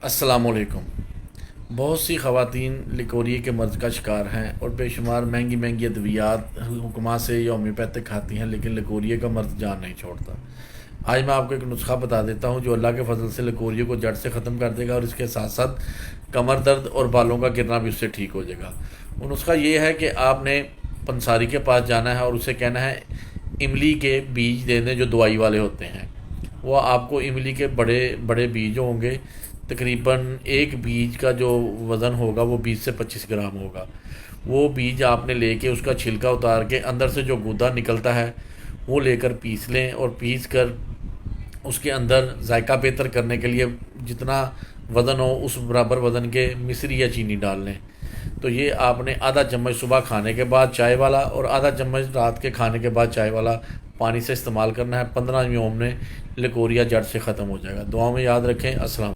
السلام علیکم۔ بہت سی خواتین لیکوریا کے مرض کا شکار ہیں اور بے شمار مہنگی مہنگی ادویات حکومت سے یا ہومیوپیتھک کھاتی ہیں، لیکن لیکوریا کا مرض جان نہیں چھوڑتا۔ آج میں آپ کو ایک نسخہ بتا دیتا ہوں جو اللہ کے فضل سے لیکوریا کو جڑ سے ختم کر دے گا، اور اس کے ساتھ ساتھ کمر درد اور بالوں کا گرنا بھی اس سے ٹھیک ہو جائے گا۔ وہ نسخہ یہ ہے کہ آپ نے پنساری کے پاس جانا ہے اور اسے کہنا ہے املی کے بیج دینے جو دوائی والے ہوتے ہیں۔ وہ آپ کو املی کے بڑے بڑے بیج ہوں گے، تقریباً ایک بیج کا جو وزن ہوگا وہ 20 سے 25 گرام ہوگا۔ وہ بیج آپ نے لے کے اس کا چھلکا اتار کے اندر سے جو گودا نکلتا ہے وہ لے کر پیس لیں، اور پیس کر اس کے اندر ذائقہ بہتر کرنے کے لیے جتنا وزن ہو اس برابر وزن کے مصری یا چینی ڈال لیں۔ تو یہ آپ نے آدھا چمچ صبح کھانے کے بعد چائے والا اور آدھا چمچ رات کے کھانے کے بعد چائے والا پانی سے استعمال کرنا ہے۔ 15 یوم میں لیکوریا جڑ سے ختم ہو جائے گا۔ دعاؤں میں یاد رکھیں۔ السلام۔